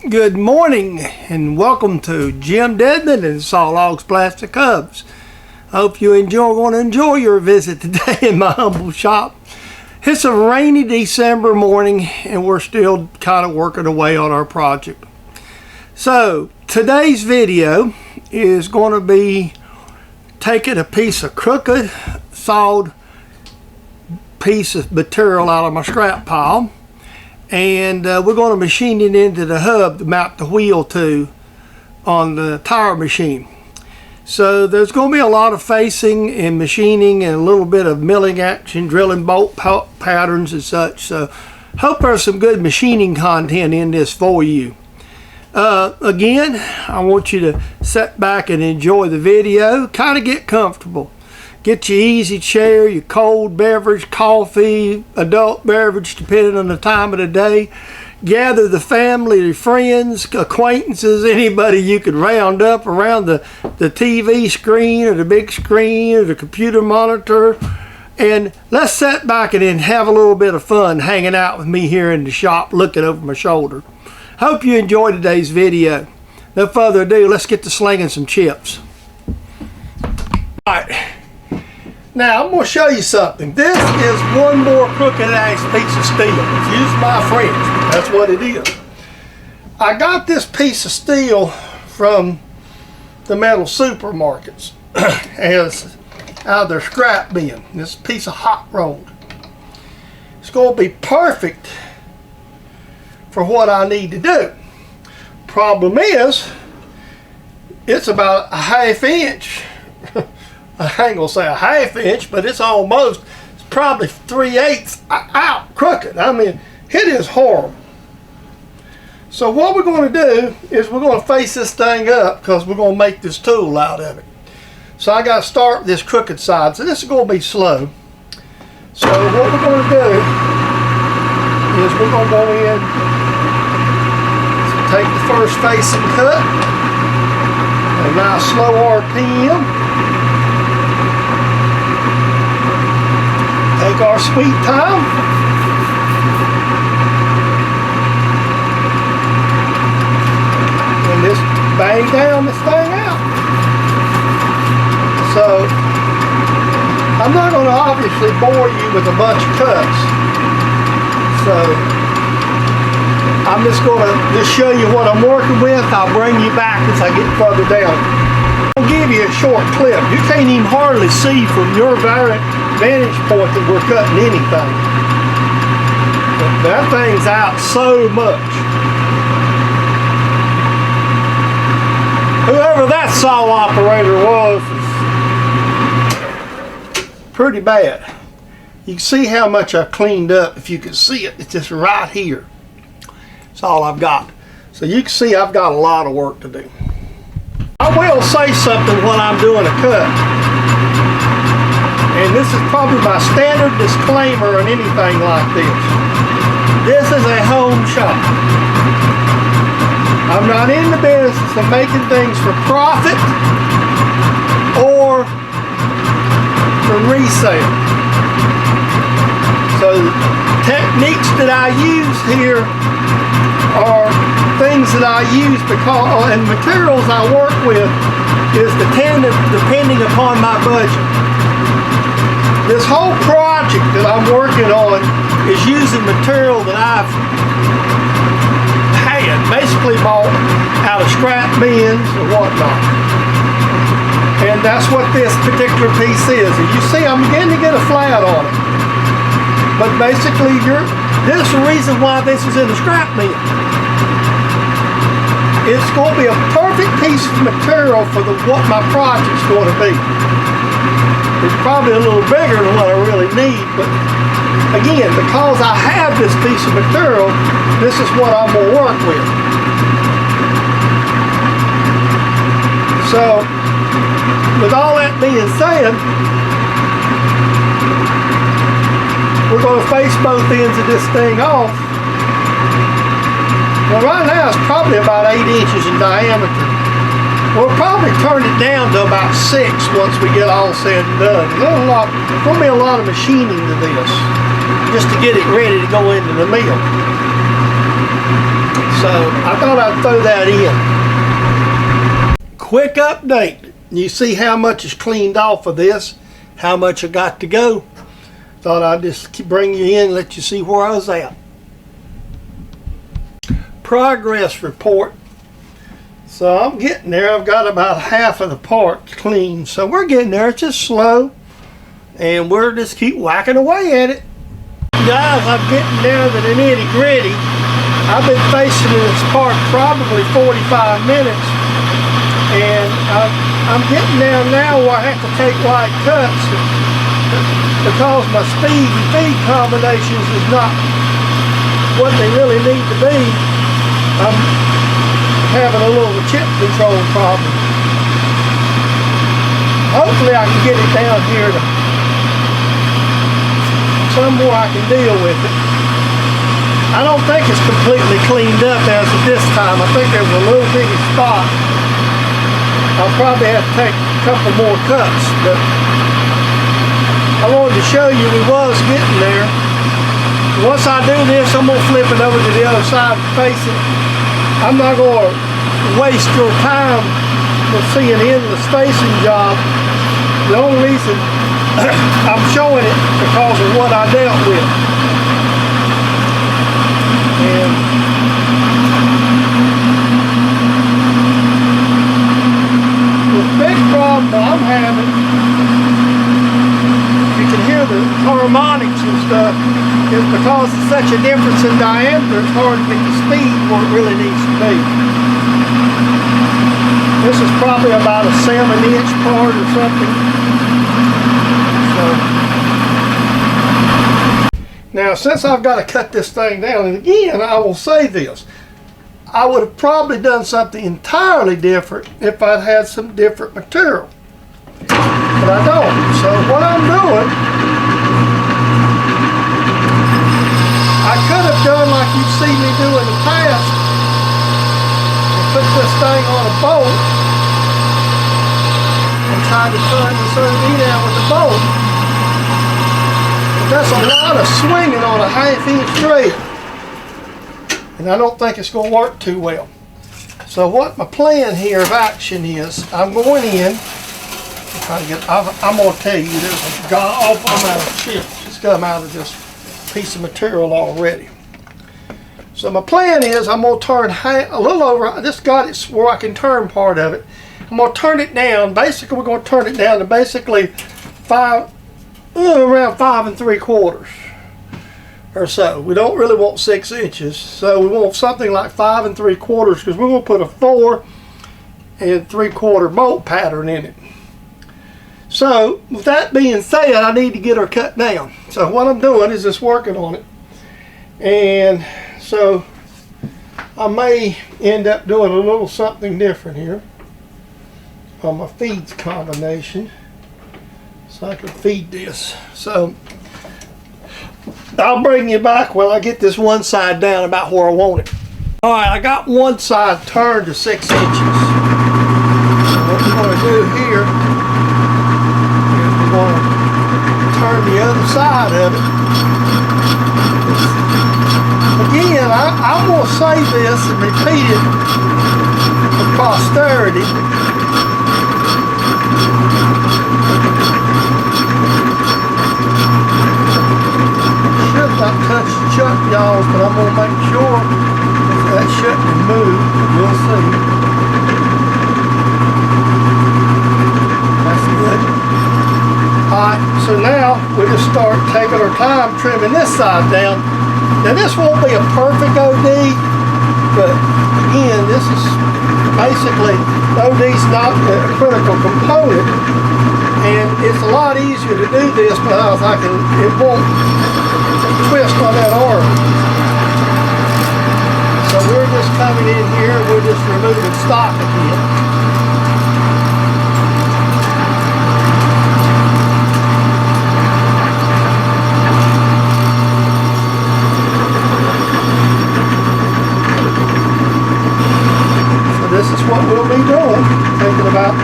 Good morning and welcome to Jim Dedman and Sawlogs Plastic Hubs. I hope you going to enjoy your visit today in my humble shop. It's a rainy December morning and we're still kind of working away on our project. So today's video is going to be taking a piece of crooked sawed piece of material out of my scrap pile, and we're going to machine it into the hub to mount the wheel to on the tire machine. So there's going to be a lot of facing and machining and a little bit of milling action, drilling bolt patterns and such. So hope there's some good machining content in this for you. Again, I want you to sit back and enjoy the video, kind of get comfortable. Get your easy chair, your cold beverage, coffee, adult beverage, depending on the time of the day. Gather the family, your friends, acquaintances, anybody you could round up around the TV screen or the big screen or the computer monitor. And let's sit back and have a little bit of fun hanging out with me here in the shop, looking over my shoulder. Hope you enjoyed today's video. No further ado, let's get to slinging some chips. All right. Now, I'm going to show you something. This is one more crooked ass piece of steel. Excuse my French, but that's what it is. I got this piece of steel from the metal supermarkets as out of their scrap bin. This piece of hot rolled. It's going to be perfect for what I need to do. Problem is, it's about a ½ inch. I ain't gonna say a ½ inch, but it's probably 3/8 out crooked. I mean, it is horrible. So what we're going to do is we're going to face this thing up because we're going to make this tool out of it. So I got to start with this crooked side. So this is going to be slow. So what we're going to do is we're going to go in, take the first facing cut, a nice slow RPM. Take our sweet time. And just bang down this thing out. So, I'm not going to obviously bore you with a bunch of cuts. So, I'm just going to show you what I'm working with. I'll bring you back as I get further down. I'll give you a short clip. You can't even hardly see from your vantage point that we're cutting anything. But that thing's out so much. Whoever that saw operator was pretty bad. You can see how much I cleaned up. If you can see it, it's just right here. That's all I've got. So you can see I've got a lot of work to do. I will say something when I'm doing a cut. And this is probably my standard disclaimer on anything like this. This is a home shop. I'm not in the business of making things for profit or for resale. So techniques that I use here are things that I use because, and materials I work with is depending upon my budget. This whole project that I'm working on is using material that I've had basically bought out of scrap bins or whatnot. And that's what this particular piece is. And you see I'm beginning to get a flat on it. But basically this is the reason why this is in the scrap bin. It's going to be a perfect piece of material for what my project's going to be. It's probably a little bigger than what I really need, but again, because I have this piece of material, this is what I'm going to work with. So, with all that being said, we're going to face both ends of this thing off. Well, right now it's probably about 8 inches in diameter. We'll probably turn it down to about 6 once we get all said and done. There's going to be a lot of machining to this just to get it ready to go into the mill. So I thought I'd throw that in. Quick update. You see how much is cleaned off of this, how much I got to go. Thought I'd just bring you in and let you see where I was at. Progress report. So I'm getting there. I've got about half of the parts clean. So we're getting there. It's just slow. And we're just keep whacking away at it. Guys, I'm getting down to the nitty gritty. I've been facing this part probably 45 minutes. And I'm getting down now where I have to take wide cuts because my speed and feed combinations is not what they really need to be. I'm having a little chip control problem. Hopefully I can get it down here to somewhere I can deal with it. I don't think it's completely cleaned up as of this time. I think there's a little bitty spot. I'll probably have to take a couple more cuts, but I wanted to show you we was getting there. Once I do this, I'm going to flip it over to the other side and face it. I'm not going to waste your time with seeing the end of the spacing job. The only reason I'm showing it because of what I dealt with. And the big problem I'm having, you can hear the harmonics and stuff, is because it's such a difference in diameter, it's hard to get the speed where it really needs to be. This is probably about a 7-inch part or something. Now, since I've got to cut this thing down, and again, I will say this, I would have probably done something entirely different if I'd had some different material. But I don't. So what I'm doing, I could have done like you've seen me do in the past, and put this thing on a bolt, and tried to turn the sardine out with the bolt. That's a lot of swinging on a 1/2-inch thread, and I don't think it's going to work too well. So what my plan here of action is, I'm going in, I'm going to tell you, there's a awful amount of chips that's come out of this piece of material already. So my plan is I'm going to turn a little over, I just got it where I can turn part of it. I'm going to turn it down, basically we're going to turn it down to basically around 5 3/4 or so. We don't really want 6 inches, so we want something like 5 3/4 because we're going to put a 4 3/4 bolt pattern in it. So with that being said, I need to get her cut down. So what I'm doing is just working on it, and so I may end up doing a little something different here on my feeds combination. So I can feed this. So I'll bring you back when I get this one side down about where I want it. All right, I got one side turned to 6 inches. So what we're going to do here is we're going to turn the other side of it. Again, I'm going to say this and repeat it for posterity. Not touch the chuck jaws, but I'm going to make sure that shouldn't move. We'll see. That's good. Alright, so now we just start taking our time trimming this side down. Now this won't be a perfect OD, but again, this is basically, OD's not a critical component, and it's a lot easier to do this because it won't twist on that arm. So we're just coming in here, we're just removing stock again. So this is what we'll be doing, taking about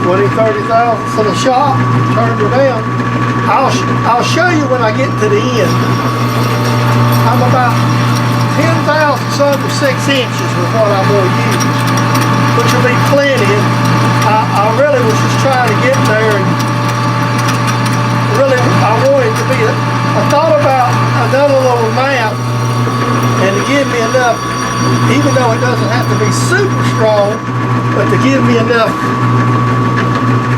20, 30 thousandths of the shop, turn her down. I'll show you when I get to the end. I'm about 10 thousandths just under 6 inches is what I'm going to use, which will be plenty. I really was just trying to get there, and really I wanted to be, I thought about another little map and to give me enough, even though it doesn't have to be super strong, but to give me enough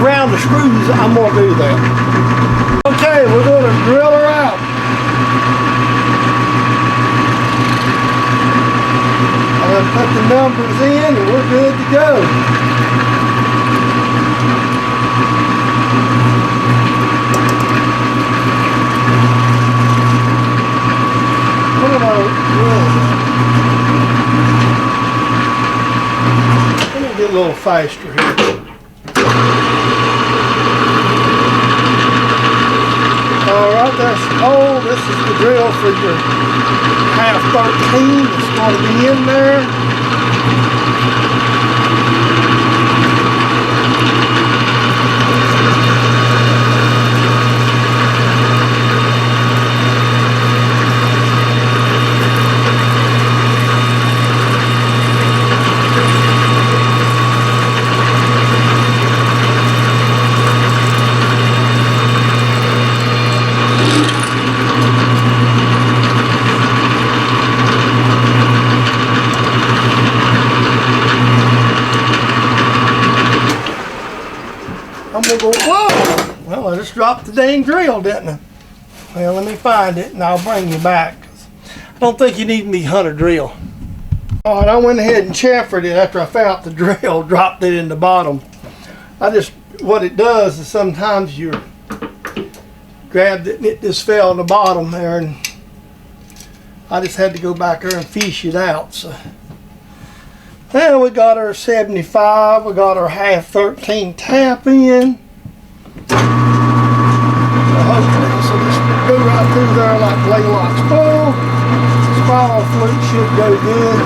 around the screws. I'm going to do that. Okay, we're going to drill her out. I'm going to put the numbers in and we're good to go. Let me get a little faster here. Alright, that's the hole. This is the drill for your half 13. It's going to be in there. I'm going to go, whoa! Well, I just dropped the dang drill, didn't I? Well, let me find it and I'll bring you back. I don't think you need me hunter drill. All right, I went ahead and chamfered it after I found the drill, dropped it in the bottom. What it does is sometimes you grabbed it and it just fell in the bottom there, and I just had to go back there and fish it out. So. Now we got our 75, we got our half 13 tap in. So just go right through there like Laylock's bowl. Spiral flute should go good.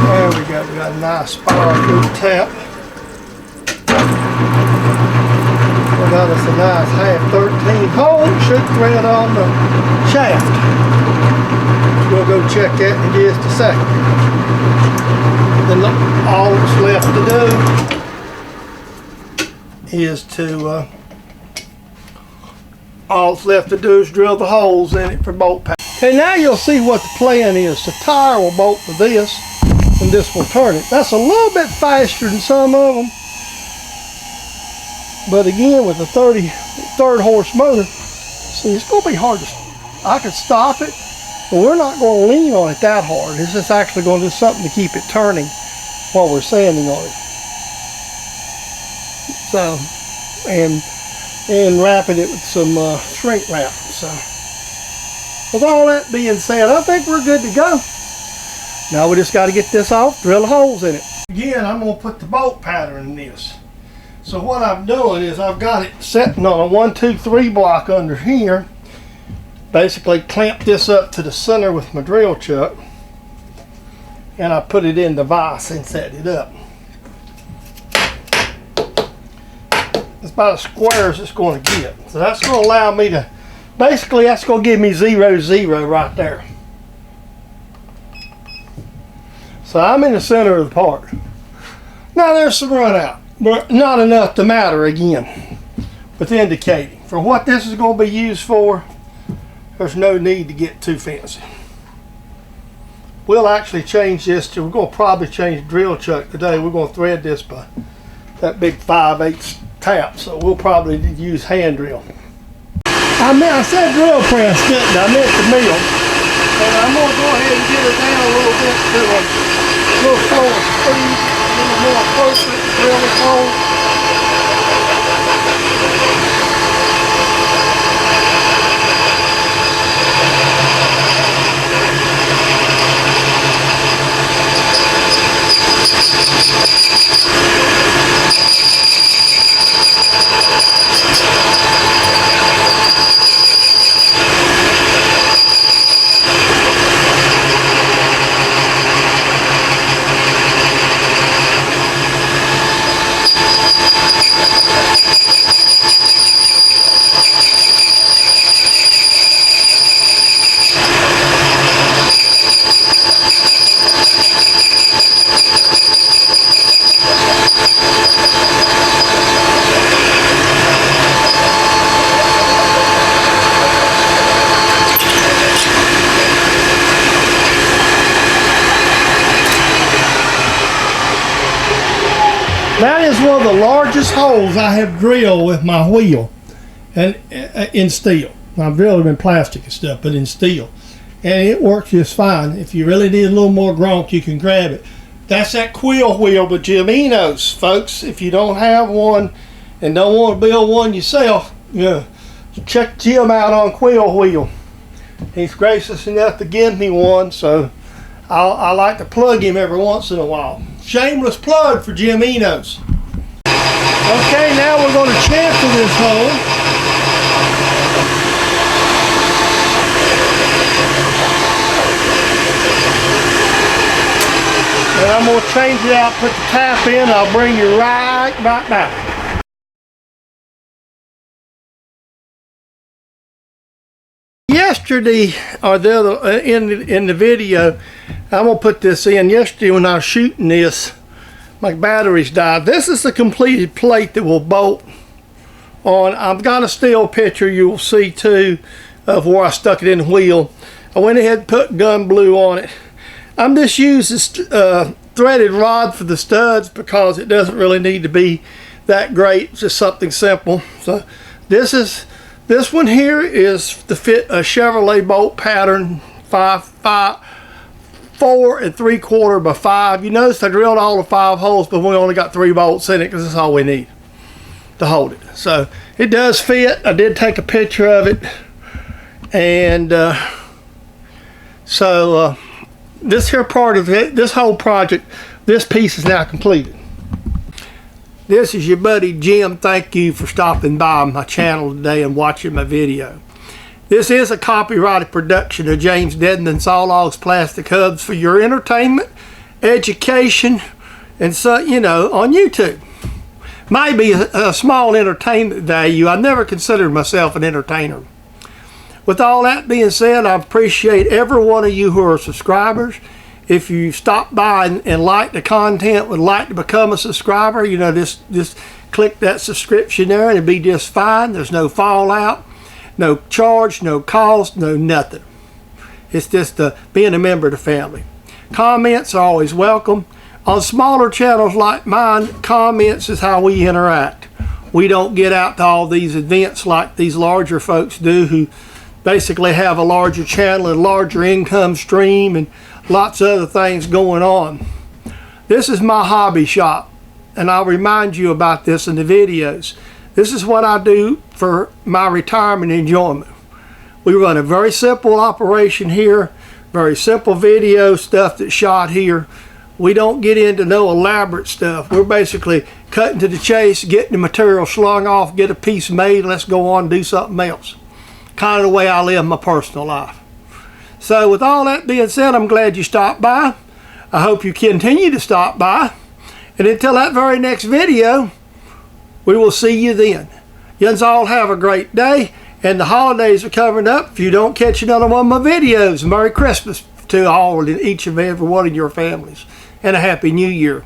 There we go, we got a nice spiral flute tap. We got us a nice half 13 hole, should thread on the shaft. We'll go check that in just a second. Then all that's left to do is drill the holes in it for bolt pack. Okay, now you'll see what the plan is. The tire will bolt to this, and this will turn it. That's a little bit faster than some of them, but again, with a 33rd horse motor, see, it's going to be hard to. I could stop it. But we're not going to lean on it that hard. It's just actually going to do something to keep it turning while we're sanding on it. So, and wrapping it with some shrink wrap. So, with all that being said, I think we're good to go. Now we just got to get this off, drill the holes in it. Again, I'm going to put the bolt pattern in this. So what I'm doing is I've got it setting on a 1, 2, 3 block under here. Basically clamp this up to the center with my drill chuck, and I put it in the vise and set it up. It's about as square as it's going to get. So that's going to allow me to, basically that's going to give me 0, 0 right there. So I'm in the center of the part. Now there's some run out, but not enough to matter again with indicating. For what this is going to be used for, there's no need to get too fancy. We'll actually change this to, we're going to probably change the drill chuck today. We're going to thread this by that big 5/8 tap, so we'll probably use hand drill. I said drill press, didn't I? I meant the mill. And I'm going to go ahead and get it down a little bit to a little slower speed, a little more appropriate to drill this hole. is one of the largest holes I have drilled with my wheel, and in steel. I've drilled them in plastic and stuff, but in steel. And it works just fine. If you really need a little more gronk, you can grab it. That's that quill wheel with Jim Enos, folks. If you don't have one and don't want to build one yourself, check Jim out on quill wheel. He's gracious enough to give me one, so I like to plug him every once in a while. Shameless plug for Jim Enos. Okay, now we're going to chamfer this hole. And I'm going to change it out, put the tap in, I'll bring you right back. Yesterday, or the other, in the video, I'm going to put this in. Yesterday when I was shooting this, my batteries died. This is the completed plate that will bolt on. I've got a still picture you will see too of where I stuck it in the wheel. I went ahead and put gun glue on it. I'm just using threaded rod for the studs because it doesn't really need to be that great. It's just something simple. So this one here is to fit a Chevrolet bolt pattern 4 3/4 by 5. You notice I drilled all the 5 holes, but we only got 3 bolts in it because that's all we need to hold it. So it does fit. I did take a picture of it, and this here part of it, this whole project, this piece is now completed. This is your buddy Jim. Thank you for stopping by my channel today and watching my video. This is a copyrighted production of James Dedman Sawlogs Plastic Hubs for your entertainment, education, and so, on YouTube. Maybe a small entertainment value. I never considered myself an entertainer. With all that being said, I appreciate every one of you who are subscribers. If you stop by and like the content, would like to become a subscriber, just click that subscription there and it'll be just fine. There's no fallout, no charge, no cost, no nothing. It's just being a member of the family. Comments are always welcome. On smaller channels like mine, comments is how we interact. We don't get out to all these events like these larger folks do, who basically have a larger channel and larger income stream and lots of other things going on. This is my hobby shop, and I'll remind you about this in the videos. This is what I do for my retirement enjoyment. We run a very simple operation here, very simple video stuff that's shot here. We don't get into no elaborate stuff. We're basically cutting to the chase, getting the material slung off, get a piece made, let's go on and do something else. Kind of the way I live my personal life. So with all that being said, I'm glad you stopped by. I hope you continue to stop by. And until that very next video, we will see you then. Yuns all have a great day, and the holidays are coming up. If you don't catch another one of my videos, Merry Christmas to all and each and every one of your families, and a Happy New Year.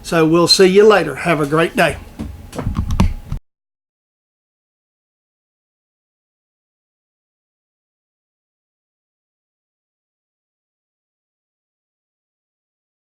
So we'll see you later. Have a great day.